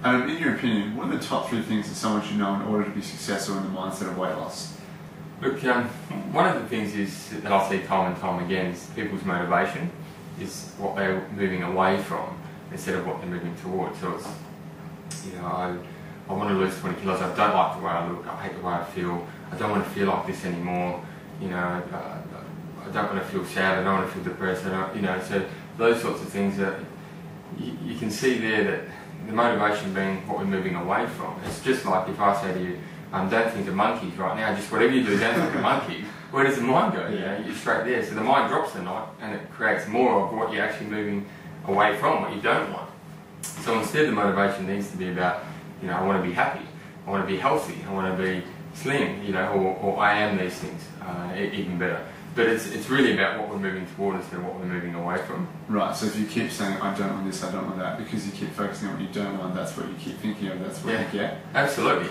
In your opinion, what are the top 3 things that someone should know in order to be successful in the mindset of weight loss? Look, one of the things is that I see time and time again is people's motivation is what they're moving away from instead of what they're moving towards. So it's, I want to lose 20 kilos, I don't like the way I look, I hate the way I feel, I don't want to feel like this anymore, I don't want to feel sad, I don't want to feel depressed, so those sorts of things that you can see there that the motivation being what we're moving away from. It's just like if I say to you, don't think of monkeys right now, just whatever you do, don't think of monkeys. Where does the mind go? You're straight there. So the mind drops the knot and it creates more of what you're actually moving away from, what you don't want. So instead the motivation needs to be about, I want to be happy, I want to be healthy, I want to be slim, or I am these things, even better. But it's really about what we're moving toward instead of what we're moving away from. Right, so if you keep saying, I don't want this, I don't want that, because you keep focusing on what you don't want, that's what you keep thinking of, that's what you get? Absolutely.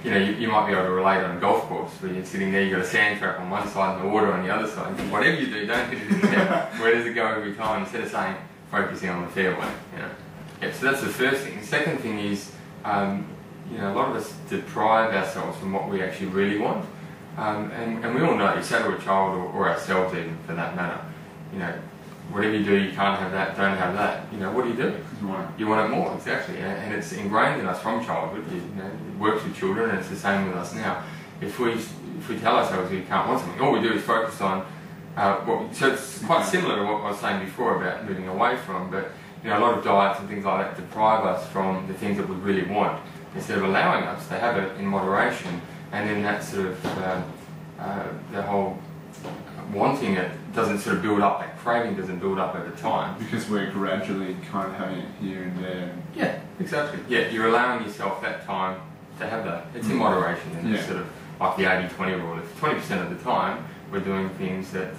You might be able to relate on a golf course where you're sitting there, you've got a sand trap on one side and the water on the other side. Whatever you do, don't hit it in the net. Where does it go every time? Instead of saying, focusing on the fairway. So that's the first thing. The second thing is, a lot of us deprive ourselves from what we actually really want. And we all know, you say to a child or ourselves even for that matter, whatever you do, you can't have that, don't have that. What do you do? You want it more, exactly. And it's ingrained in us from childhood. It works with children and it's the same with us now. If we tell ourselves we can't want something, all we do is focus on so it's quite similar to what I was saying before about moving away from, but a lot of diets and things like that deprive us from the things that we really want instead of allowing us to have it in moderation. And then that sort of, the whole wanting it doesn't sort of build up, that craving doesn't build up over time. Because we're gradually kind of having it here and there. Yeah, exactly. Yeah, you're allowing yourself that time to have that. It's in moderation, and it's sort of like the 80-20 rule. If 20% of the time we're doing things that,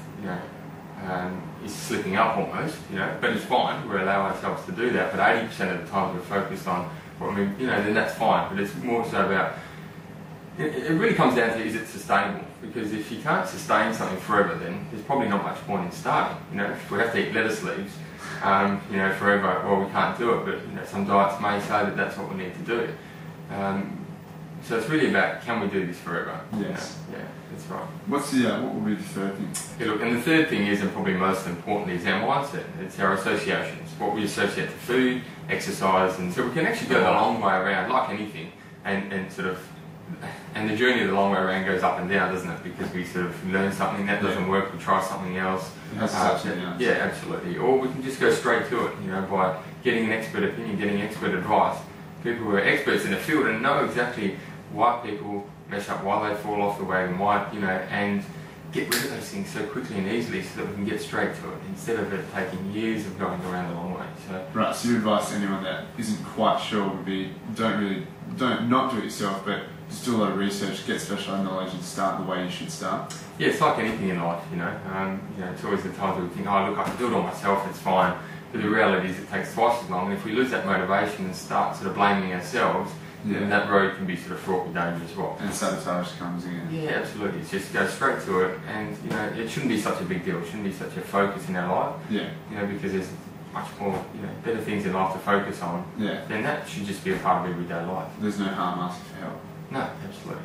is slipping up almost, but it's fine, we allow ourselves to do that, but 80% of the time we're focused on what we, then that's fine, but it's more so about, it really comes down to, is it sustainable? Because if you can't sustain something forever, then there's probably not much point in starting. If we have to eat lettuce leaves, forever, well, we can't do it. But some diets may say that that's what we need to do. So it's really about, can we do this forever? Yes. Yeah, that's right. What would be the third thing? Yeah, look, and the third thing is, and probably most importantly, is our mindset. It's our associations. What we associate to food, exercise, and so we can actually go the long way around, like anything, and the journey of the long way around goes up and down, doesn't it? Because we sort of learn something, that doesn't work, we try something else. It has something else. Yeah, absolutely. Or we can just go straight to it, by getting an expert opinion, getting expert advice. People who are experts in the field and know exactly why people mess up, why they fall off the wagon, and get rid of those things so quickly and easily so that we can get straight to it instead of it taking years of going around the long way. Right, so your advice to anyone that isn't quite sure would be, don't not do it yourself, but just do a lot of research, get specialised knowledge and start the way you should start. Yeah, it's like anything in life, it's always the times where we think, oh look, I can do it all myself, it's fine. But the reality is it takes twice as long, and if we lose that motivation and start sort of blaming ourselves, then that road can be sort of fraught with danger as well. And sabotage comes in. Yeah, absolutely. It's just go straight to it, and it shouldn't be such a big deal. It shouldn't be such a focus in our life. Yeah. Because there's much more, better things in life to focus on. Yeah. Then that should just be a part of everyday life. There's no harm asking for help. No, absolutely.